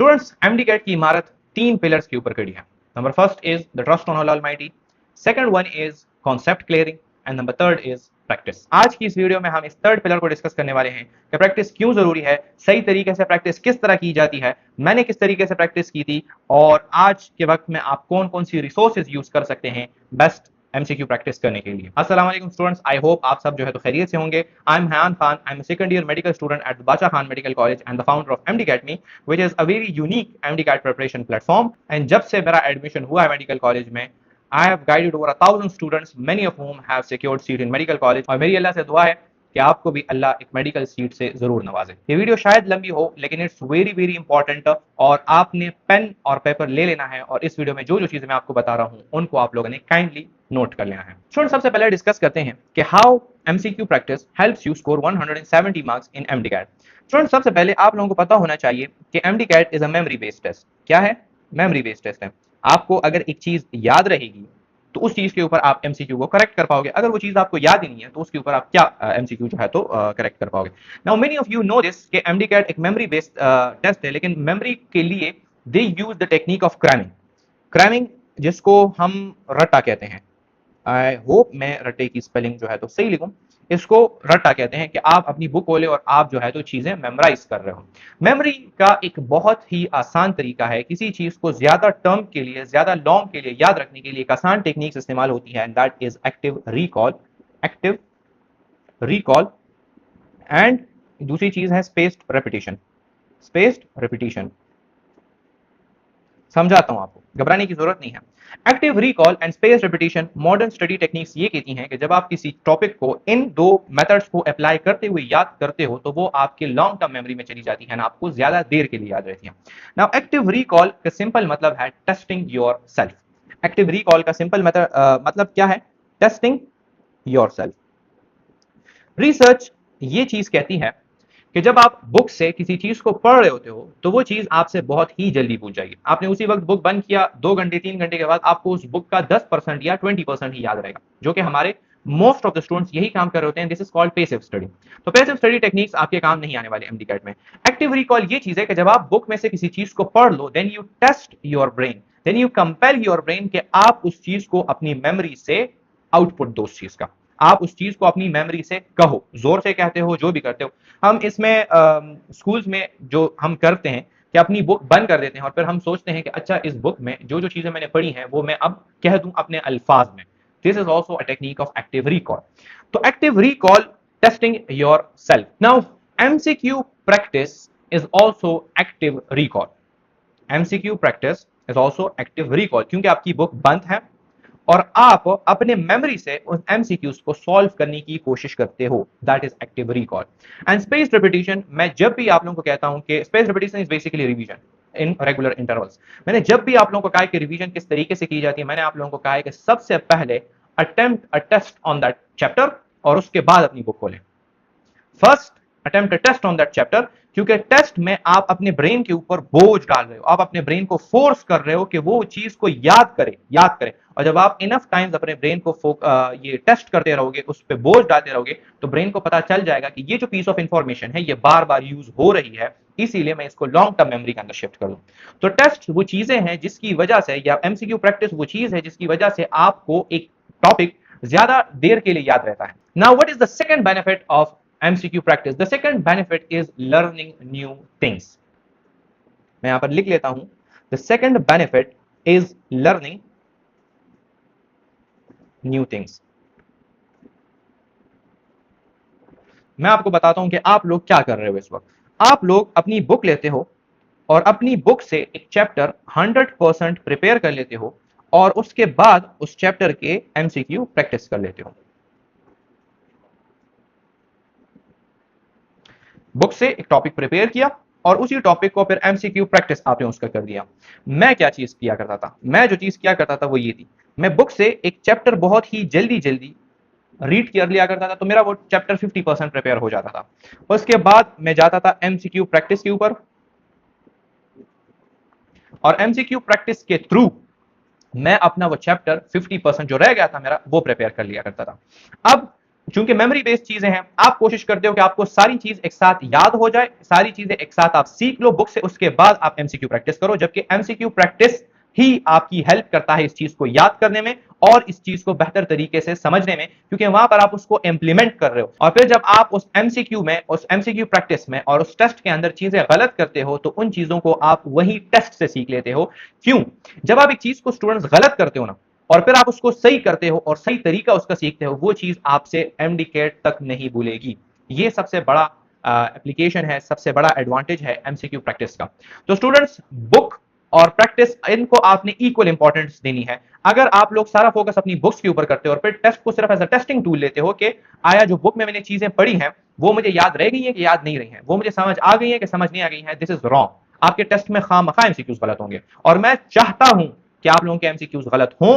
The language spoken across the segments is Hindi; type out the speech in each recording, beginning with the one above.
स्टूडेंट्स, एमडी कैट की इमारत 3 पिलर्स के ऊपर खड़ी है। Number first is the trust on Allah almighty, second one is concept clearing and number third is practice. आज की इस वीडियो में हम इस थर्ड पिलर को डिस्कस करने वाले हैं कि प्रैक्टिस क्यों जरूरी है, सही तरीके से प्रैक्टिस किस तरह की जाती है, मैंने किस तरीके से प्रैक्टिस की थी और आज के वक्त में आप कौन कौन सी रिसोर्सेज यूज कर सकते हैं बेस्ट एमसीक्यू प्रैक्टिस करने के लिए। अस्सलाम वालेकुम स्टूडेंट्स, आई होप आप सब जो है तो खैरियत से होंगे। I am Hain Khan, I am second year medical student at Badshah Khan medical college and the founder of MD academy, which is a very unique MDCAT preparation platform. And जब से मेरा एडमिशन हुआ है मेडिकल कॉलेज में, I have guided over 1,000 students, many of whom have secured seat in medical college। और मेरी अल्लाह से दुआ है कि आपको भी अल्लाह एक मेडिकल सीट से जरूर नवाजे। ये वीडियो शायद लंबी हो लेकिन इट्स वेरी वेरी इंपॉर्टेंट और आपने पेन और पेपर ले लेना है और इस वीडियो में जो जो चीजें मैं आपको बता रहा हूं उनको आप लोगों ने काइंडली नोट कर लेना है। स्टूडेंट, सबसे पहले डिस्कस करते हैं कि how MCQ practice helps you score 170 marks in MDCAT. Student, सबसे पहले आप लोगों को पता होना चाहिए कि MDCAT is a memory based test. क्या है? मेमोरी बेस्ड टेस्ट है। आपको अगर एक चीज याद रहेगी तो उस चीज के ऊपर आप एमसीक्यू को करेक्ट कर पाओगे। अगर वो चीज आपको याद ही नहीं है तो उसके ऊपर आप क्या एमसीक्यू जो है तो करेक्ट कर पाओगे। Now many of you know this कि एमडीकैट एक मेमोरी बेस्ड टेस्ट है, लेकिन मेमोरी के लिए they use the technique of cramming. Cramming जिसको हम रट्टा कहते हैं। आई होप मैं रट्टे की स्पेलिंग जो है तो सही लिखूं। इसको रट्टा कहते हैं कि आप अपनी बुक खोले और आप जो है तो चीजें मेमोराइज कर रहे हो। मेमोरी का एक बहुत ही आसान तरीका है, किसी चीज को ज्यादा टर्म के लिए, ज्यादा लॉन्ग के लिए याद रखने के लिए एक आसान टेक्निक इस्तेमाल होती है, and that is active recall. Active recall and दूसरी चीज है स्पेस्ड रेपिटेशन। स्पेस्ड रेपिटेशन समझाता हूं आपको, घबराने की जरूरत नहीं है। Active recall and space repetition modern study techniques ये कहती हैं कि जब आप किसी टॉपिक को इन दो मेथड्स को अप्लाई करते हुए याद करते हो तो वो आपके लॉन्ग टर्म मेमोरी में चली जाती है ना, आपको ज्यादा देर के लिए याद रहती है। नाउ एक्टिव रिकॉल का सिंपल मतलब है testing your self. Active recall का सिंपल मतलब क्या है? Testing your self. रिसर्च ये चीज कहती है कि जब आप बुक से किसी चीज को पढ़ रहे होते हो तो वो चीज आपसे बहुत ही जल्दी भूल जाएगी। आपने उसी वक्त बुक बंद किया, 2 घंटे 3 घंटे के बाद आपको उस बुक का 10% या 20% ही याद रहेगा, जो कि हमारे मोस्ट ऑफ द स्टूडेंट्स यही काम कर रहे होते हैं। This is called passive study. तो पैसिव स्टडी टेक्निक्स आपके काम नहीं आने वाले एमडीकैट में। एक्टिव रिकॉल ये चीज है कि जब आप बुक में से किसी चीज को पढ़ लो, then you test your brain, then you compel your brain कि आप उस चीज को अपनी मेमोरी से आउटपुट दो। उस चीज का आप उस चीज को अपनी मेमोरी से कहो, जोर से कहते हो, जो भी करते हो। हम इसमें स्कूल्स में जो हम करते हैं कि अपनी बुक बंद कर देते हैं और फिर हम सोचते हैं कि अच्छा इस बुक में जो जो चीजें मैंने पढ़ी हैं वो मैं अब कह दूं अपने अल्फाज में। This is also a technique of active recall. तो active recall, testing yourself. Now MCQ practice is also active recall. MCQ practice is also active recall, क्योंकि आपकी बुक बंद है और आप अपने मेमोरी से उस एमसीक्यूज को सॉल्व करने की कोशिश करते हो। That is active recall. And space repetition, मैं जब भी आप लोगों को कहता हूं कि space repetition is basically revision in regular intervals. मैंने जब भी आप लोगों को कहा कि रिवीजन किस तरीके से की जाती है, मैंने आप लोगों को कहा है कि सबसे पहले attempt a test on that chapter और उसके बाद अपनी बुक खोलें। First attempt test on that chapter, क्योंकि टेस्ट में आप अपने ब्रेन के ऊपर बोझ डाल रहे हो, आप अपने ब्रेन को फोर्स कर रहे हो कि वो चीज को याद करे। और जब आप इनफ टाइम्स अपने ब्रेन को ये टेस्ट करते रहोगे, उस पर बोझ डालते रहोगे, तो ब्रेन को पता चल जाएगा कि ये जो पीस ऑफ इंफॉर्मेशन है ये बार बार यूज हो रही है, इसीलिए मैं इसको लॉन्ग टर्म मेमोरी के अंदर शिफ्ट कर दूं। तो टेस्ट वो चीजें हैं जिसकी वजह से, या एमसीक्यू प्रैक्टिस वो चीज है जिसकी वजह से आपको एक टॉपिक ज्यादा देर के लिए याद रहता है। Now what is the second benefit of MCQ practice? The second benefit is learning new things. मैं यहां पर लिख लेता हूं, the second benefit is learning new things. मैं आपको बताता हूं कि आप लोग क्या कर रहे हो इस वक्त। आप लोग अपनी बुक लेते हो और अपनी बुक से एक चैप्टर 100% प्रिपेयर कर लेते हो और उसके बाद उस चैप्टर के MCQ प्रैक्टिस कर लेते हो। बुक से एक टॉपिक प्रिपेयर किया और उसी टॉपिक को फिर एमसीक्यू प्रैक्टिस आपने उसका कर दिया। मैं क्या चीज किया करता था? मैं जो चीज किया करता था वो ये थी, मैं बुक से एक चैप्टर बहुत ही जल्दी जल्दी रीड कर लिया करता था, तो मेरा वो चैप्टर 50% प्रिपेयर हो जाता था। उसके बाद मैं जाता था एमसीक्यू प्रैक्टिस के ऊपर और एमसीक्यू प्रैक्टिस के थ्रू मैं अपना वो चैप्टर 50% जो रह गया था मेरा वो प्रिपेयर कर लिया करता था। अब चूंकि मेमोरी बेस्ड चीजें हैं, आप कोशिश करते हो कि आपको सारी चीज एक साथ याद हो जाए, सारी चीजें एक साथ आप सीख लो बुक से, उसके बाद आप एमसीक्यू प्रैक्टिस करो, जबकि एमसीक्यू प्रैक्टिस ही आपकी हेल्प करता है इस चीज को याद करने में और इस चीज को बेहतर तरीके से समझने में, क्योंकि वहां पर आप उसको इंप्लीमेंट कर रहे हो। और फिर जब आप उस एमसीक्यू में, उस एमसीक्यू प्रैक्टिस में और उस टेस्ट के अंदर चीजें गलत करते हो, तो उन चीजों को आप वही टेस्ट से सीख लेते हो। क्यों? जब आप एक चीज को स्टूडेंट्स गलत करते हो ना, और फिर आप उसको सही करते हो और सही तरीका उसका सीखते हो, वो चीज आपसे एमडीकेट तक नहीं भूलेगी। ये सबसे बड़ा एप्लीकेशन है, सबसे बड़ा एडवांटेज है एमसीक्यू प्रैक्टिस का। तो स्टूडेंट्स, बुक और प्रैक्टिस, इनको आपने इक्वल इंपॉर्टेंस देनी है। अगर आप लोग सारा फोकस अपनी बुक्स के ऊपर करते हो और फिर टेस्ट को सिर्फ एज अ टेस्टिंग टूल लेते हो कि आया जो बुक में मैंने चीजें पढ़ी हैं वो मुझे याद रह गई है कि याद नहीं रही हैं, वो मुझे समझ आ गई है कि समझ नहीं आ गई है, दिस इज रॉन्ग। आपके टेस्ट में खामखा एमसीक्यूज गलत होंगे, और मैं चाहता हूं कि आप लोगों के एमसीक्यूज गलत हों।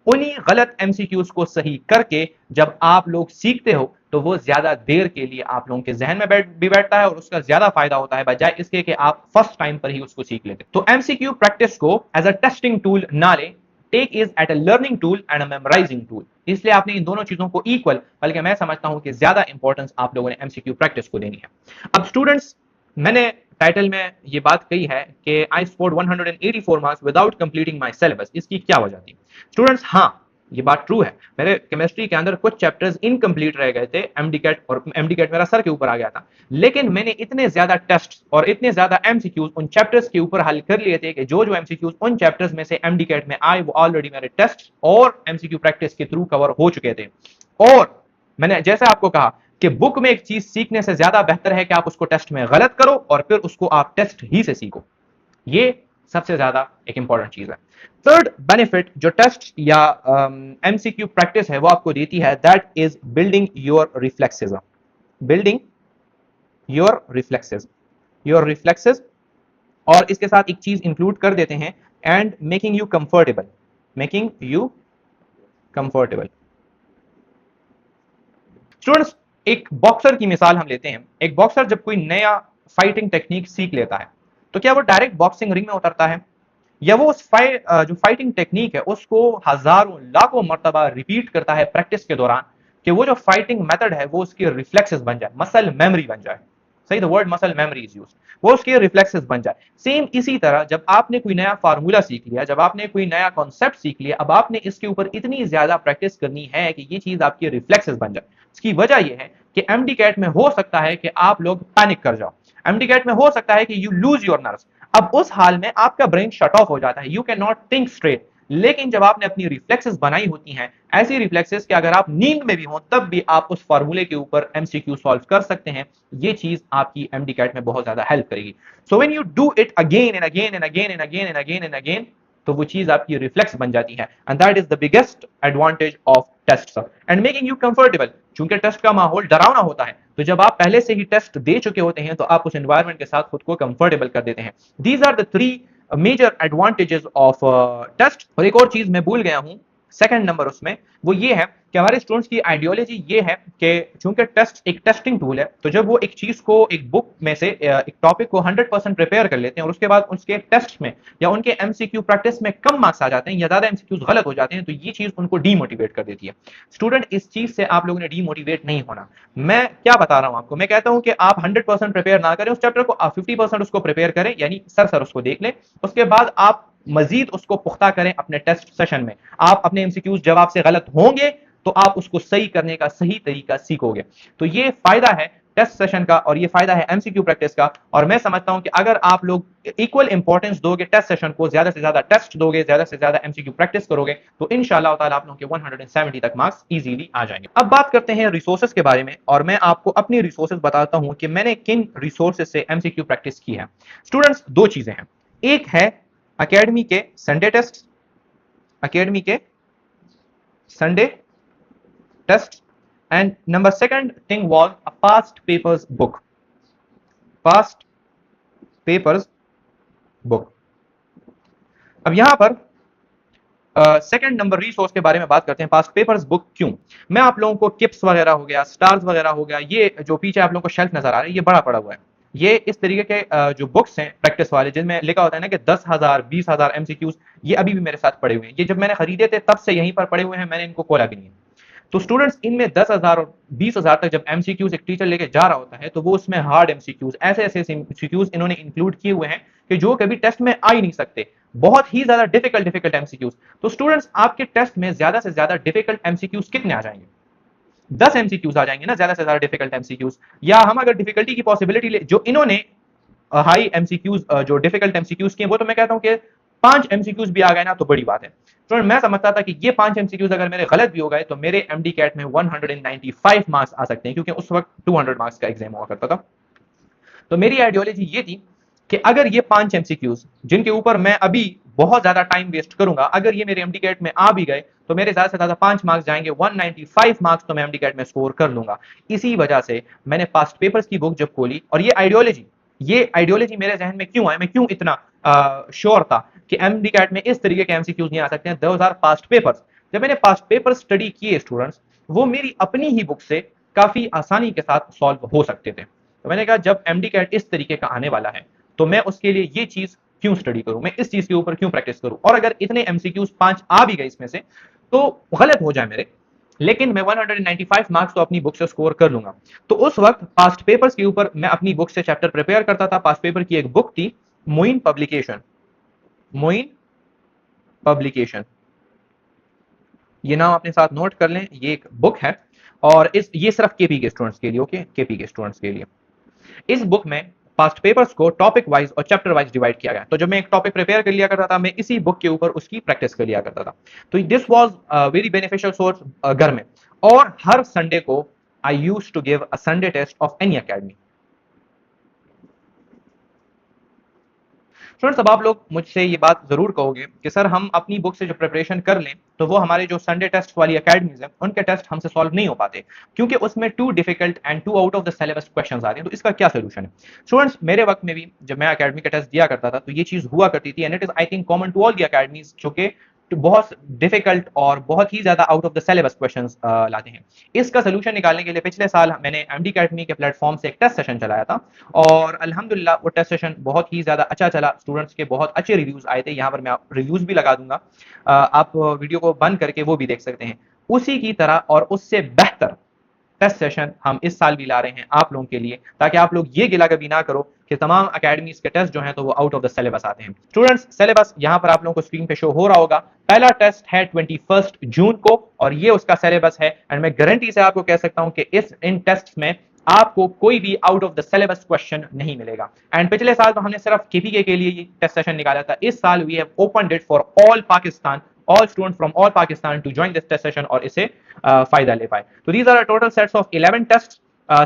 उन्हीं गलत एमसीक्यूज को सही करके जब आप लोग सीखते हो तो वो ज्यादा देर के लिए आप लोगों के जहन में भी बैठता है और उसका ज्यादा फायदा होता है, बजाय इसके कि आप फर्स्ट टाइम पर ही उसको सीख लेते। तो एमसीक्यू प्रैक्टिस को एज अ टेस्टिंग टूल ना ले, take is at a learning tool and a memorising tool. इसलिए आपने इन दोनों चीजों को इक्वल, बल्कि मैं समझता हूं कि ज्यादा इंपॉर्टेंस आप लोगों ने एमसीक्यू प्रैक्टिस को देनी है। अब स्टूडेंट्स, मैंने टाइटल में ये बात कही है कि I scored 184 marks without completing my syllabus, इसकी क्या वजह थी? स्टूडेंट्स, हाँ, ये बात ट्रू है। मेरे केमिस्ट्री के अंदर कुछ चैप्टर्स इनकम्प्लीट रह गए थे, एमडीकेट, और एमडीकेट मेरा सर के ऊपर आ गया था, लेकिन मैंने इतने ज्यादा टेस्ट और इतने ज्यादा एमसीक्यूज उन चैप्टर्स के ऊपर हल कर लिए थे कि जो जो एमसीक्यूज उन चैप्टर्स में से एमडीकेट में आए वो ऑलरेडी मेरे टेस्ट और एमसीक्यू प्रैक्टिस के थ्रू कवर हो चुके थे। और मैंने जैसे आपको कहा कि बुक में एक चीज सीखने से ज्यादा बेहतर है कि आप उसको टेस्ट में गलत करो और फिर उसको आप टेस्ट ही से सीखो। ये सबसे ज्यादा एक इंपॉर्टेंट चीज है। थर्ड बेनिफिट जो टेस्ट या एमसीक्यू प्रैक्टिस है वो आपको देती है, that is building your reflexes. Building your reflexes, और इसके साथ एक चीज इंक्लूड कर देते हैं, and making you comfortable, making you comfortable. Students, एक बॉक्सर की मिसाल हम लेते हैं। एक बॉक्सर जब कोई नया फाइटिंग टेक्निक सीख लेता है, तो क्या वो डायरेक्ट बॉक्सिंग रिंग में उतरता है, या वो उस जो फाइटिंग टेक्निक है उसको हजारों लाखों मर्तबा रिपीट करता है प्रैक्टिस के दौरान, कि वो जो फाइटिंग मेथड है वो उसकी रिफ्लेक्सेस बन जाए, मसल मेमोरी बन जाए। सही, the word muscle memory is used, वो उसके रिफ्लेक्सेस बन जाए। सेम इसी तरह जब आपने कोई नया फार्मूला सीख लिया, जब आपने कोई नया कॉन्सेप्ट सीख लिया, अब आपने इसके ऊपर इतनी ज्यादा प्रैक्टिस करनी है कि ये चीज आपकी रिफ्लेक्सेस बन जाए। इसकी वजह यह है कि एमडी कैट में हो सकता है कि आप लोग पैनिक कर जाओ, एमडी कैट में हो सकता है कि यू लूज योर नर्व्स। अब उस हाल में आपका ब्रेन शट ऑफ हो जाता है, you can not think straight. लेकिन जब आपने अपनी रिफ्लेक्सेस बनाई होती हैं, ऐसी रिफ्लेक्सेस कि अगर आप नींद में भी हो तब भी आप उस फार्मूले के ऊपर एमसीक्यू सॉल्व कर सकते हैं, ये चीज आपकी एमडी कैट में बहुत ज्यादा हेल्प करेगी। So when you do it again and again and again and again and again and again, तो वो चीज आपकी रिफ्लेक्स बन जाती है, and that is the biggest advantage of test and making you comfortable. चूंकि टेस्ट का माहौल डरावना होता है, तो जब आप पहले से ही टेस्ट दे चुके होते हैं तो आप उस एनवायरनमेंट के साथ खुद को कंफर्टेबल कर देते हैं। These are the three major advantages of test. और एक और चीज मैं भूल गया हूं, सेकंड नंबर उसमें, वो ये है कि हमारे स्टूडेंट्स की आइडियोलॉजी ये है कि चूंकि टेस्ट एक टेस्टिंग टूल है, तो जब वो एक चीज को, एक बुक में से एक टॉपिक को 100% प्रिपेयर कर लेते हैं और उसके बाद उसके टेस्ट में या उनके एमसीक्यू प्रैक्टिस में कम मार्क्स आ जाते हैं या ज्यादा एमसीक्यूज गलत हो जाते हैं, तो ये चीज उनको डीमोटिवेट कर देती है। स्टूडेंट, इस चीज से आप लोगों ने डीमोटिवेट नहीं होना। मैं क्या बता रहा हूं आपको, मैं कहता हूं कि आप 100% प्रिपेयर ना करें उस चैप्टर को, आप 50% उसको प्रिपेयर करें, यानी सर उसको देख लें, उसके बाद आप मजीद उसको पुख्ता करें अपने टेस्ट सेशन में। आप अपने एमसीक्यूज जब आपसे गलत होंगे तो आप उसको सही करने का सही तरीका सीखोगे। तो ये फायदा है टेस्ट सेशन का और ये फायदा है एमसीक्यू प्रैक्टिस का। और मैं समझता हूं कि अगर आप लोग इक्वल इंपॉर्टेंस दोगे टेस्ट सेशन को, ज्यादा से ज्यादा टेस्ट दोगे, ज्यादा से ज्यादा एमसीक्यू प्रैक्टिस करोगे, तो इंशाल्लाह ताला आप लोगों के 170 तक मार्क्स इजीली आ जाएंगे। अब बात करते हैं रिसोर्सेज के बारे में, और मैं आपको अपनी रिसोर्सेज बताता हूं कि मैंने किन रिसोर्सेज से एमसीक्यू प्रैक्टिस की है। स्टूडेंट्स, दो चीजें हैं, एक है अकेडमी के संडे टेस्ट, अकेडमी के Sunday test, and number second thing was a past papers book, past papers book। अब यहां पर सेकंड नंबर रिसोर्स के बारे में बात करते हैं, पास्ट पेपर्स बुक। क्यों? मैं आप लोगों को किप्स वगैरह हो गया, स्टार्स वगैरह हो गया, ये जो पीछे आप लोगों को शेल्फ नजर आ रहा है, ये बड़ा पड़ा हुआ है। ये इस तरीके के जो बुक्स हैं प्रैक्टिस वाले, जिनमें लिखा होता है ना कि 10,000 20,000 एमसीक्यूज, ये अभी भी मेरे साथ पड़े हुए हैं। ये जब मैंने खरीदे थे तब से यहीं पर पड़े हुए हैं, मैंने इनको खोला भी नहीं है। तो स्टूडेंट्स इनमें 10,000 और 20,000 तक जब एमसीक्यूज एक टीचर लेके जा रहा होता है तो वो उसमें हार्ड एमसीक्यूज ऐसे ऐसे एमसीक्यूज इन्होंने इंक्लूड किए हुए हैं कि जो कभी टेस्ट में आ ही नहीं सकते, बहुत ही ज्यादा डिफिकल्ट एमसीक्यूज। तो स्टूडेंट्स आपके टेस्ट में ज्यादा से ज्यादा डिफिकल्ट एमसीक्यूज कितने आ जाएंगे? 10 एमसीक्यूज आ जाएंगे ना, ज्यादा से ज्यादा डिफिकल्ट एमसीक्यूज। या हम अगर डिफिकल्टी की पॉसिबिलिटी ले, जो इन्होंने हाई एमसीक्यूज जो डिफिकल्ट एमसीक्यूज किए, वो तो मैं कहता हूं कि 5 एमसीक्यूज भी आ गए ना तो बड़ी बात है। तो मैं समझता था कि ये 5 एमसीक्यूज अगर मेरे गलत भी हो गए तो मेरे एमडी कैट में 195 मार्क्स आ सकते हैं, क्योंकि उस वक्त 200 मार्क्स का एग्जाम हुआ करता था। तो मेरी आइडियोलॉजी ये थी कि अगर ये 5 एमसीक्यूज जिनके ऊपर मैं अभी बहुत ज्यादा टाइम वेस्ट करूंगा, अगर ये मेरे एमडी कैट में आ भी गए तो मेरे ज्यादा से ज्यादा 5 मार्क्स जाएंगे, 195 मार्क्स तो मैं एमडी कैट में स्कोर कर लूंगा। इसी वजह से मैंने पास्ट पेपर्स की बुक जब खोली, और ये आइडियोलॉजी मेरे जहन में क्यों आई, मैं क्यों इतना श्योर था कि एमडी कैट में इस तरीके के एमसीक्यूज नहीं आ सकते हैं, 2000 पास्ट पेपर्स। जब मैंने पास्ट पेपर स्टडी किए स्टूडेंट्स, वो मेरी अपनी ही बुक से काफी आसानी के साथ सॉल्व हो सकते थे। तो मैंने कहा जब एमडी कैट इस तरीके का आने वाला है तो मैं उसके लिए ये चीज क्यों स्टडी करूं, मैं इस चीज के ऊपर क्यों प्रैक्टिस करूं, और अगर इतने एमसीक्यूज 5 आ भी गए इसमें से तो गलत हो जाए मेरे, लेकिन मैं 195 मार्क्स तो अपनी बुक से स्कोर कर लूंगा। तो उस वक्त पास्ट पेपर्स के ऊपर मैं अपनी बुक से चैप्टर प्रिपेयर करता था। पास्ट पेपर की एक बुक थी मोइन पब्लिकेशन, ये नाम अपने साथ नोट कर लें, ये एक बुक है और ये सिर्फ केपी के स्टूडेंट्स के लिए, ओके, केपी के स्टूडेंट्स के लिए। इस बुक में पास्ट पेपर्स को टॉपिक वाइज और चैप्टर वाइज डिवाइड किया गया। तो जब मैं एक टॉपिक प्रिपेयर कर लिया करता था, मैं इसी बुक के ऊपर उसकी प्रैक्टिस कर लिया करता था। तो this was very beneficial source घर में। और हर संडे को I used to give a Sunday test of any academy. Students अब आप लोग मुझसे ये बात जरूर कहोगे कि सर हम अपनी बुक से जो प्रिपरेशन कर लें तो वो हमारे जो संडे टेस्ट वाली एकेडमीज हैं उनके टेस्ट हमसे सॉल्व नहीं हो पाते, क्योंकि उसमें too difficult and too out of the syllabus questions आते हैं। तो इसका क्या सोल्यूशन है? स्टूडेंट्स मेरे वक्त में भी जब मैं एकेडमी का टेस्ट दिया करता था तो ये चीज हुआ करती थी, and it is I think common to all the academies, जो कि बहुत डिफिकल्ट और बहुत ही ज्यादा out of the syllabus questions लाते हैं। इसका सोल्यूशन निकालने के लिए पिछले साल मैंने एमडी अकेडमी के प्लेटफॉर्म से एक टेस्ट सेशन चलाया था, और अल्हम्दुलिल्लाह वो टेस्ट सेशन बहुत ही ज्यादा अच्छा चला। स्टूडेंट्स के बहुत अच्छे रिव्यूज आए थे, यहाँ पर मैं रिव्यूज भी लगा दूंगा, आप वीडियो को बंद करके वो भी देख सकते हैं। उसी की तरह और उससे बेहतर टेस्ट सेशन हम इस साल भी ला रहे हैं आप लोगों के लिए, ताकि आप लोग ये गिला कभी ना करो कि तमाम अकेडमीज के टेस्ट जो हैं तो वो आउट ऑफ द सिलेबस आते हैं। स्टूडेंट्स सिलेबस यहाँ पर आप लोगों को स्क्रीन पे शो हो रहा होगा। पहला टेस्ट है 21 जून को और ये उसका सिलेबस है, एंड मैं गारंटी से आपको कह सकता हूं कि इन टेस्ट में आपको कोई भी out of the syllabus question नहीं मिलेगा। एंड पिछले साल तो हमने सिर्फ केपीके के लिए ये टेस्ट सेशन निकाला था, इस साल we have opened it for all Pakistan, all students from all Pakistan to join this test session और इससे फायदा ले पाए। तो these are a total sets of 11 tests।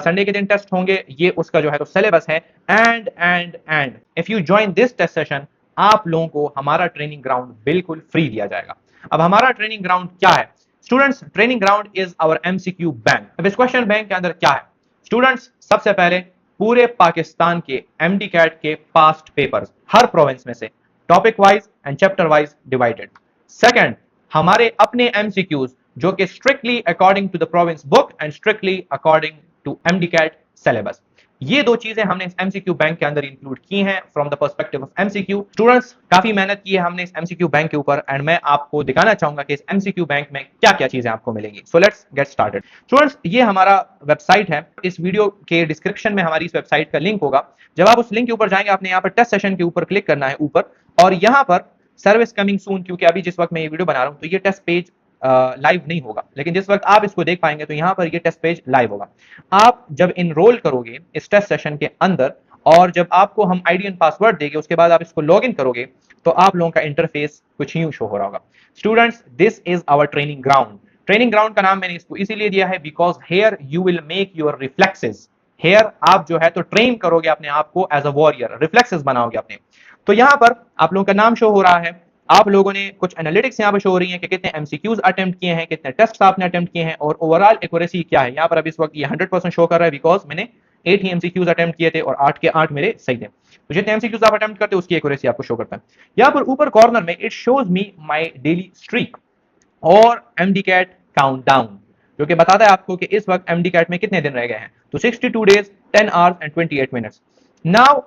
Sunday के दिन टेस्ट होंगे, ये उसका जो है तो सिलेबस है। And if you join this test session आप लोगों को हमारा ट्रेनिंग ग्राउंड बिल्कुल फ्री दिया जाएगा। अब हमारा ट्रेनिंग ग्राउंड क्या है students? Training ground is our MCQ bank. अब इस क्वेश्चन बैंक के अंदर क्या है स्टूडेंट्स? सबसे पहले पूरे पाकिस्तान के एमडी कैट के पास्ट पेपर्स हर प्रोविंस में से topic wise and chapter wise divided. Second, हमारे अपने एमसीक्यूज जो कि strictly according to the province book and strictly according to MDCAT syllabus. ये दो चीजें हमने इस एमसीक्यू बैंक के अंदर इंक्लूड की हैं from the perspective of MCQ. Students काफी मेहनत की है हमने इस एमसीक्यू बैंक के ऊपर, एंड मैं आपको दिखाना चाहूंगा कि इस एमसीक्यू बैंक में क्या क्या चीजें आपको मिलेंगी। So let's get started. Students ये हमारा वेबसाइट है, इस वीडियो के डिस्क्रिप्शन में हमारी इस वेबसाइट का लिंक होगा। जब आप उस लिंक के ऊपर जाएंगे आपने यहाँ पर टेस्ट सेशन के ऊपर क्लिक करना है ऊपर, और यहाँ पर सर्विस कमिंग सून, क्योंकि अभी जिस वक्त मैं ये वीडियो बना रहा हूं तो ये टेस्ट पेज लाइव नहीं होगा, लेकिन जिस वक्त आप इसको देख पाएंगे तो यहाँ पर ये टेस्ट पेज लाइव होगा। आप जब इनरोल करोगे इस टेस्ट सेशन के अंदर और जब आपको हम आईडी एंड पासवर्ड देंगे उसके बाद आप इसको लॉग इन करोगे तो आप लोगों का इंटरफेस कुछ यूं शो हो रहा होगा। Students this is our training ground. Training ground का नाम मैंने इसको इसीलिए दिया है because here you will make your reflexes. Here आप जो है तो ट्रेन करोगे अपने आप को एज अ वॉरियर, रिफ्लेक्सेस बनाओगे अपने। तो यहाँ पर आप लोगों का नाम शो हो रहा है, आप लोगों ने कुछ एनालिटिक्स यहाँ पर शो हो रही हैं कि कितने एमसीक्यूज अटेम्प्ट किए हैं, कितने टेस्ट आपने अटेम्प्ट किए हैं, और ओवरऑल एक्यूरेसी क्या है। यहाँ पर अभी इस वक्त ये 100% शो कर रहा है बिकॉज मैंने 8 ही एमसीक्यूज अटेम्प्ट किए थे और 8 के 8 मेरे सही थे। तो जितने एमसीक्यूज आप अटेम्प्ट करते हैं उसकी एक्यूरेसी आपको शो करता है। यहाँ पर ऊपर कॉर्नर में it shows me my daily streak और एमडी कैट काउंटडाउन, जो कि बताता है आपको कि इस वक्त एमडी कैट में कितने दिन रह गए हैं। तो 62 days 10 hours and 28 minutes. Now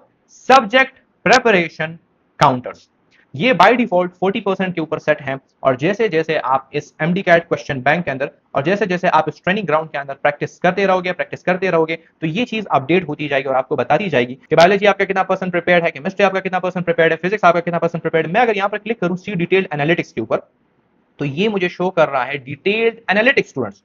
subject preparation counters. ये बाय डिफॉल्ट 40% के ऊपर सेट हैं, और जैसे जैसे आप इस एमडी कैट क्वेश्चन बैंक के अंदर और जैसे जैसे आप इस ट्रेनिंग ग्राउंड के अंदर प्रैक्टिस करते रहोगे तो ये चीज अपडेट होती जाएगी और आपको बताती जाएगी कि बायोलॉजी आपका कितना परसेंट प्रिपेयर्ड है, केमिस्ट्री आपका कितना परसेंट प्रिपेयर्ड है, फिजिक्स आपका कितना परसेंट प्रिपेयर्ड है। मैं अगर यहाँ पर क्लिक करूँ सी डिटेल्ड एनालिटिक्स के ऊपर, तो ये मुझे शो कर रहा है डिटेल्ड एनालिटिक्स स्टूडेंट्स,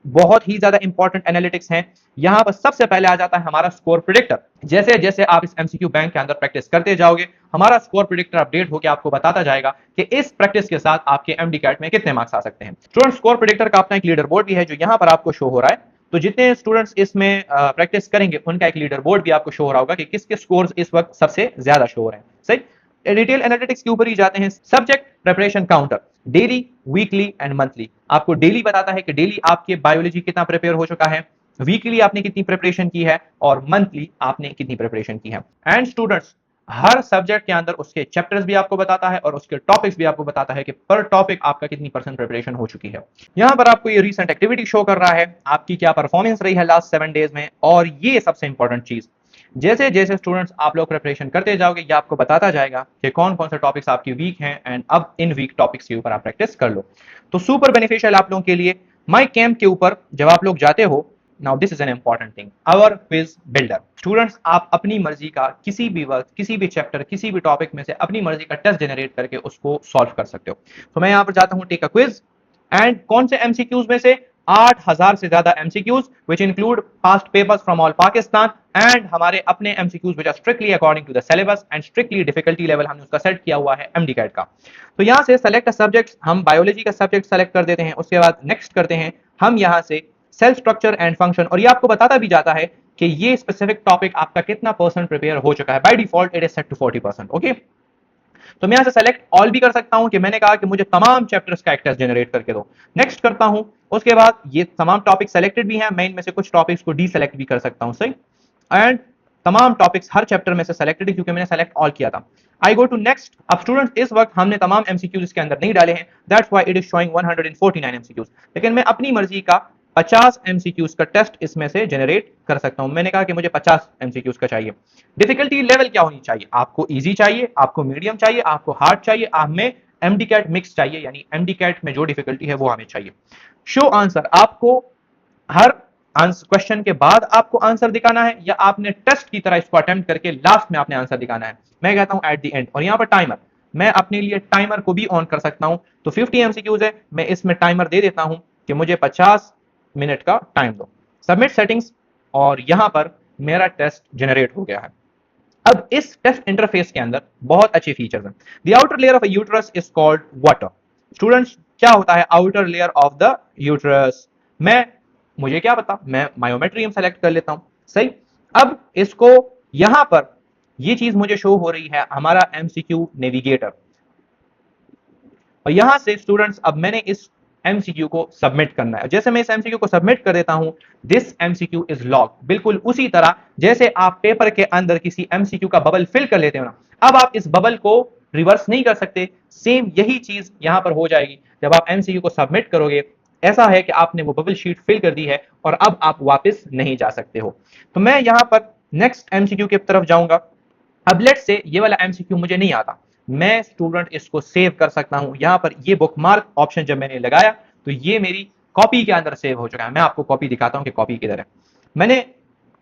बहुत ही ज्यादा इंपॉर्टेंट एनालिटिक्स हैं। यहां पर सबसे पहले आ जाता है हमारा स्कोर प्रिडिक्टर। जैसे जैसे आप इस एमसीक्यू बैंक के अंदर प्रैक्टिस करते जाओगे, हमारा स्कोर प्रिडिक्टर अपडेट होकर आपको बताता जाएगा कि इस प्रैक्टिस के साथ आपके एमडी कैट में कितने मार्क्स आ सकते हैं। स्टूडेंट स्कोर प्रिडिक्टर का अपना एक लीडर बोर्ड भी है जो यहां पर आपको शो हो रहा है। तो जितने स्टूडेंट्स इसमें प्रैक्टिस करेंगे उनका एक लीडर बोर्ड भी आपको शो हो रहा होगा कि किसके स्कोर्स इस वक्त सबसे ज्यादा शो हो रहे हैं। सही, डिटेल एनालिटिक्स के ऊपर ही जाते हैं। Subject preparation counter, daily, weekly and monthly. आपको डेली बताता है कि डेली आपके बायोलॉजी कितना प्रिपेयर हो चुका है, वीकली आपने कितनी प्रिपरेशन की है और मंथली आपने कितनी प्रिपरेशन की है। एंड स्टूडेंट्स, हर सब्जेक्ट के अंदर उसके चैप्टर्स भी आपको बताता है और उसके टॉपिक्स भी आपको बताता है कि पर टॉपिक आपका कितनी परसेंट प्रिपरेशन हो चुकी है। यहां पर आपको ये रीसेंट एक्टिविटी शो कर रहा है, आपकी क्या परफॉर्मेंस रही है लास्ट 7 डेज में। और ये सबसे इंपॉर्टेंट चीज, जैसे जैसे स्टूडेंट्स आप लोग प्रिपरेशन करते जाओगे ये आपको बताता जाएगा कि कौन कौन से टॉपिक्स आपकी वीक हैं एंड अब इन वीक टॉपिक्स के ऊपर आप प्रैक्टिस कर लो। तो सुपर बेनिफिशियल आप लोगों के लिए। माई कैंप के ऊपर जब आप लोग जाते हो, now this is an important thing, our quiz builder. Students, आप अपनी मर्जी का किसी भी वक्त, किसी भी चैप्टर, किसी भी टॉपिक में से अपनी मर्जी का टेस्ट जनरेट करके उसको सॉल्व कर सकते हो। तो मैं यहां पर जाता हूं टेक अ क्विज, एंड कौन से एमसीक्यूज में से 8000 से ज्यादा MCQs which include past papers from all Pakistan and हमारे अपने MCQs which are strictly according to the syllabus and strictly difficulty level हमने उसका सेट किया हुआ है एमडी कैट का। तो यहां से सेलेक्ट सब्जेक्ट्स, हम बायोलॉजी का सब्जेक्ट सेलेक्ट कर देते हैं, उसके बाद नेक्स्ट करते हैं हम यहां से सेल स्ट्रक्चर एंड फंक्शन, और ये आपको बताता भी जाता है कि ये स्पेसिफिक टॉपिक आपका कितना परसेंट प्रिपेयर हो चुका है। By default it is set to 40%। Okay, तो मैं यहां से सेलेक्ट ऑल भी कर सकता हूं कि मैंने कहा कि मुझे तमाम चैप्टर्स का एक टेस्ट जनरेट करके दो, नेक्स्ट करता हूं। उसके बाद ये तमाम टॉपिक सेलेक्टेड भी हैं, मैं इनमें से कुछ टॉपिक्स को डीसेलेक्ट भी कर सकता हूं। सही, एंड तमाम टॉपिक्स हर चैप्टर में से सेलेक्टेड है क्योंकि मैंने सेलेक्ट ऑल किया था। आई गो टू नेक्स्ट। अब स्टूडेंट्स, इस वक्त हमने तमाम एमसीक्यूज इसके अंदर नहीं डाले हैं, that's why it is showing 149 MCQs, लेकिन मैं अपनी मर्जी का 50 एमसीक्यूज का टेस्ट इसमें से जनरेट कर सकता हूं। मैंने कहा कि मुझे 50 एमसीक्यूज का चाहिए। डिफिकल्टी लेवल क्या होनी चाहिए? आपको इजी चाहिए, आपको मीडियम चाहिए, आपको हार्ड चाहिए, आप में एमडी कैट मिक्स चाहिए, यानी एमडी कैट में जो डिफिकल्टी है वो हमें चाहिए। शो आंसर, आपको हर क्वेश्चन के बाद आपको आंसर दिखाना है या आपने टेस्ट की तरह इसको अटेम्प्ट करके लास्ट में आपने आंसर दिखाना है? मैं कहता हूं एट द एंड। और यहां पर टाइमर, मैं अपने लिए टाइमर को भी ऑन कर सकता हूं। तो 50 एमसीक्यूज है, मैं इसमें टाइमर दे देता हूं कि मुझे 50 मिनट का टाइम दो। सबमिट सेटिंग्स, और यहां पर मेरा टेस्ट जनरेट हो गया है। अब इस टेस्ट इंटरफेस के अंदर बहुत अच्छे फीचर्स हैं। The outer layer of a uterus is called water. Students, क्या होता है outer layer of the uterus? मुझे क्या पता, मैं मायोमेट्रियम सेलेक्ट कर लेता हूं। सही, अब इसको यहां पर ये चीज मुझे शो हो रही है हमारा एमसीक्यू नेविगेटर, और यहां से स्टूडेंट्स अब मैंने इस एमसीक्यू को सबमिट करना है। जैसे मैं इस एमसीक्यू को सबमिट कर देता हूं, दिस एमसीक्यू इज लॉग, बिल्कुल उसी तरह जैसे आप पेपर के अंदर किसी एमसीक्यू का बबल फिल कर लेते हो ना, अब आप इस बबल को रिवर्स नहीं कर सकते। सेम यही चीज यहां पर हो जाएगी जब आप एमसीक्यू को सबमिट करोगे। ऐसा है कि आपने वो बबल शीट फिल कर दी है और अब आप वापस नहीं जा सकते हो। तो मैं यहां पर नेक्स्ट एमसीक्यू की तरफ जाऊंगा। अब लेट्स से ये वाला एमसीक्यू मुझे नहीं आता, मैं स्टूडेंट इसको सेव कर सकता हूं। यहां पर ये बुकमार्क ऑप्शन जब मैंने लगाया तो ये मेरी कॉपी के अंदर सेव हो चुका है। मैं आपको कॉपी दिखाता हूं कि कॉपी किधर है। मैंने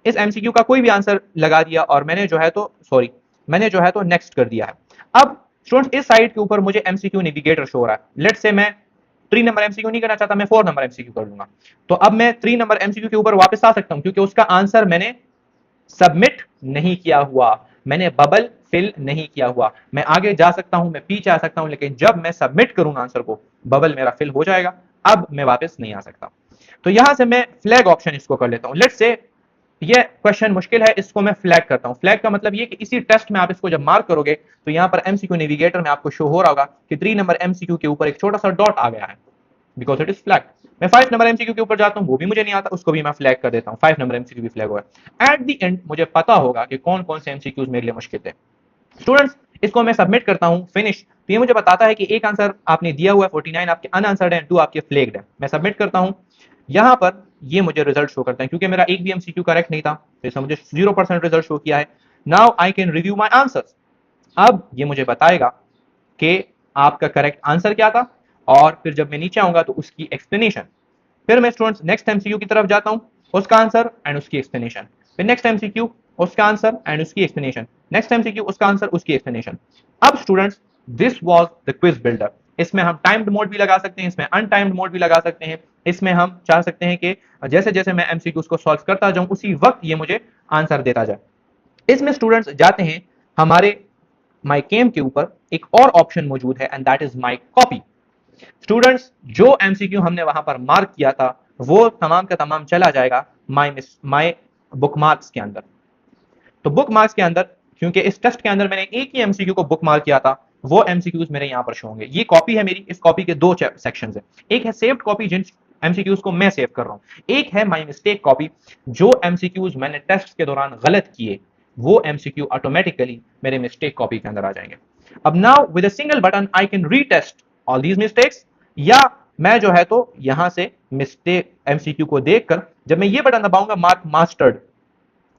इस एमसीक्यू का कोई भी आंसर लगा दिया और मैंने जो है तो नेक्स्ट कर दिया है। अब स्टूडेंट्स, इस साइड के ऊपर मुझे एमसीक्यू नेविगेटर शो हो रहा है। लेट्स से मैं 3 नंबर एमसीक्यू नहीं करना चाहता, मैं 4 नंबर एमसीक्यू कर लूंगा। तो अब मैं 3 नंबर एमसीक्यू के ऊपर वापस आ सकता हूं क्योंकि उसका आंसर मैंने सबमिट नहीं किया हुआ, मैंने बबल फिल नहीं किया हुआ। मैं आगे जा सकता हूं, मैं पीछे आ सकता हूं, लेकिन जब मैं सबमिट करूंगा आंसर को, बबल मेरा फिल हो जाएगा। अब मैं वापस नहीं आ सकता। तो यहां से मैं फ्लैग ऑप्शन इसको कर लेता हूं। लेट्स से ये क्वेश्चन मुश्किल है, इसको मैं फ्लैग करता हूं। फ्लैग का मतलब ये कि इसी टेस्ट में आप इसको जब मार्क करोगे तो यहां पर एमसीक्यू नेविगेटर में आपको शो हो रहा होगा कि 3 नंबर एमसीक्यू के ऊपर एक छोटा सा डॉट आ गया है, बिकॉज इट इज फ्लैग। मैं 5 नंबर एमसीक्यू के ऊपर जाता हूं, वो भी मुझे नहीं आता, उसको भी मैं फ्लैग कर देता हूं। 5 नंबर एमसीक्यू भी फ्लैग हुआ है। एट द एंड मुझे पता होगा कि कौन कौन से एमसीक्यूज मेरे लिए मुश्किल थे। स्टूडेंट्स, इसको मैं सबमिट करता हूं, फिनिश। तो ये मुझे बताता है कि एक आंसर आपने दिया हुआ है, 49 आपके अनआंसर्ड है, 2 आपके फ्लैग्ड है। मैं सबमिट करता हूं, यहां पर ये मुझे रिजल्ट शो करता है क्योंकि मेरा एक भी एमसीक्यू करेक्ट नहीं था, तो इसमें मुझे 0% रिजल्ट शो किया है। Now I can review my answers. अब ये मुझे बताएगा कि आपका करेक्ट आंसर क्या था, और फिर जब मैं नीचे आऊंगा तो उसकी एक्सप्लेनेशन। फिर मैं स्टूडेंट्स नेक्स्ट एमसीक्यू की तरफ जाता हूं, उसका आंसर एंड उसकी एक्सप्लेनेशन। फिर नेक्स्ट एमसीक्यू, उसका आंसर एंड उसकी एक्सप्लेनेशन। नेक्स्ट एमसीक्यू, उसका आंसर, उसकी एक्सप्लेनेशन। अब students, this was the quiz builder. इसमें हम टाइम्ड मोड भी लगा सकते हैं, इसमें अनटाइम्ड मोड भी लगा सकते हैं। इसमें हम चाह सकते हैं कि जैसे जैसे मैं एमसीक्यूज को सॉल्व करता जाऊं उसी वक्त ये मुझे आंसर देता जाए। इसमें स्टूडेंट्स जाते हैं हमारे माई केम के ऊपर, एक और ऑप्शन मौजूद है and that is my copy. Students, जो एमसीक्यू हमने वहां पर मार्क किया था वो तमाम का तमाम चला जाएगा माई बुकमार्क्स के अंदर। तो बुकमार्क्स के अंदर, क्योंकि इस टेस्ट के अंदर मैंने एक ही एमसीक्यू को बुकमार्क किया था, वो एमसीक्यूज मेरे यहां पर शो होंगे। ये कॉपी है मेरी, इस कॉपी के दो सेक्शन है। एक है सेव्ड कॉपी, जिन एमसीक्यूज को मैं सेव कर रहा हूं। एक है माई मिस्टेक कॉपी, जो एमसीक्यूज मैंने टेस्ट के दौरान गलत किए वो एमसीक्यू ऑटोमेटिकली मेरे मिस्टेक कॉपी के अंदर आ जाएंगे। अब now with a single button I can retest all these mistakes, या मैं जो है तो यहां से मिस्टेक एमसीक्यू को देखकर जब मैं ये बटन दबाऊंगा मार्क मास्टर्ड,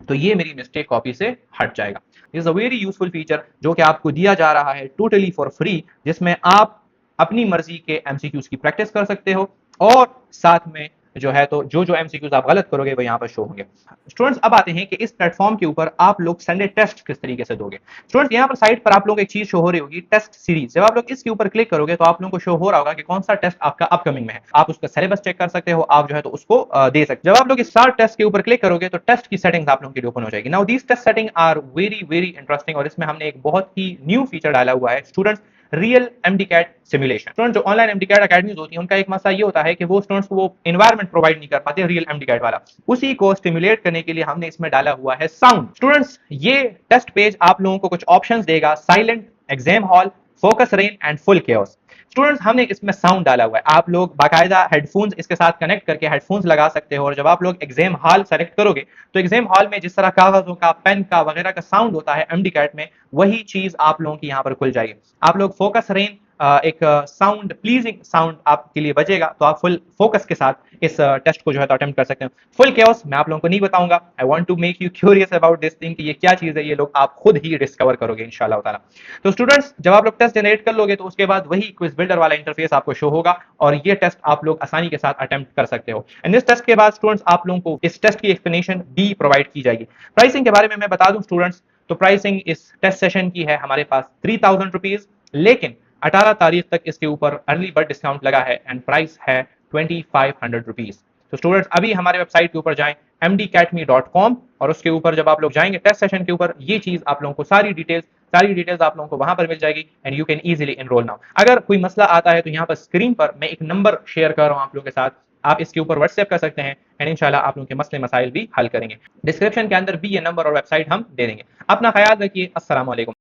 तो ये मेरी मिस्टेक कॉपी से हट जाएगा। Is a very useful feature जो कि आपको दिया जा रहा है टोटली फॉर फ्री, जिसमें आप अपनी मर्जी के एमसीक्यूज की प्रैक्टिस कर सकते हो, और साथ में जो है तो जो जो एमसीक्यूज आप गलत करोगे वो यहाँ पर शो होंगे। स्टूडेंट्स, अब आते हैं कि इस प्लेटफॉर्म के ऊपर आप लोग संडे टेस्ट किस तरीके से दोगे। स्टूडेंट्स, यहाँ पर साइड पर आप लोग एक चीज शो हो रही होगी, टेस्ट सीरीज। जब आप लोग इसके ऊपर क्लिक करोगे तो आप लोगों को शो हो रहा होगा कि कौन सा टेस्ट आपका अपकमिंग में है। आप उसका सिलेबस चेक कर सकते हो, आप जो है तो उसको दे सकते हो। जब आप लोग इस स्टार्ट टेस्ट के ऊपर क्लिक करोगे तो टेस्ट की सेटिंग्स आप लोगों की ओपन हो जाएगी। Now these test setting are very very interesting, और इसमें हमने एक बहुत ही न्यू फीचर डाला हुआ है students, real MDCAT simulation. Student, जो ऑनलाइन एमडीकैट अकेडमीज होती है उनका एक मसला ये होता है कि वो स्टूडेंट्स को वो एनवायरनमेंट प्रोवाइड नहीं कर पाते रियल एमडीकैट वाला। उसी को स्टिमुलेट करने के लिए हमने इसमें डाला हुआ है साउंड। स्टूडेंट्स, ये टेस्ट पेज आप लोगों को कुछ ऑप्शंस देगा, silent, exam hall, focus rain and full chaos. Students, हमने इसमें साउंड डाला हुआ है, आप लोग बाकायदा हेडफोन्स इसके साथ कनेक्ट करके हेडफोन्स लगा सकते हो, और जब आप लोग एग्जाम हॉल सेलेक्ट करोगे तो एग्जाम हॉल में जिस तरह कागजों का, पेन का वगैरह का साउंड होता है एमडीकैट में, वही चीज आप लोगों की यहाँ पर खुल जाएगी। आप लोग फोकस रेन, एक साउंड, प्लीजिंग साउंड आपके लिए बजेगा, तो आप फुल फोकस के साथ इस टेस्ट को जो है तो अटेम्प्ट कर सकते हैं। फुल केओस मैं आप लोगों को नहीं बताऊंगा, I want to make you curious about this thing कि ये क्या चीज है, ये लोग आप खुद ही डिस्कवर करोगे इंशाल्लाह ताला। तो स्टूडेंट्स, जब आप लोग टेस्ट जनरेट कर लोगे तो उसके बाद वही क्विज बिल्डर वाला इंटरफेस आपको शो होगा, और ये टेस्ट आप लोग आसानी के साथ अटेम्प्ट कर सकते हो। एंड इस टेस्ट के बाद स्टूडेंट्स आप लोगों को इस टेस्ट की एक्सप्लेनेशन भी प्रोवाइड की जाएगी। प्राइसिंग के बारे में मैं बता दूं स्टूडेंट्स, तो प्राइसिंग इस टेस्ट सेशन की है हमारे पास 3000 रुपीज, लेकिन 18 तारीख तक इसके ऊपर अर्ली बर्ड डिस्काउंट लगा है एंड प्राइस है 2500 रुपीज। तो स्टूडेंट्स, अभी हमारे वेबसाइट के ऊपर जाएं mdacademy.com, और उसके ऊपर जब आप लोग जाएंगे टेस्ट सेशन के ऊपर, ये चीज आप लोगों को सारी डिटेल्स आप लोगों को वहां पर मिल जाएगी and you can easily enrol now. अगर कोई मसला आता है तो यहाँ पर स्क्रीन पर मैं एक नंबर शेयर कर रहा हूँ आप लोगों के साथ, आप इसके ऊपर व्हाट्सएप कर सकते हैं एंड इंशाल्लाह आप लोगों के मसले मसाइल भी हल करेंगे। डिस्क्रिप्शन के अंदर भी ये नंबर और वेबसाइट हम दे देंगे। अपना ख्याल रखिए। अस्सलाम वालेकुम।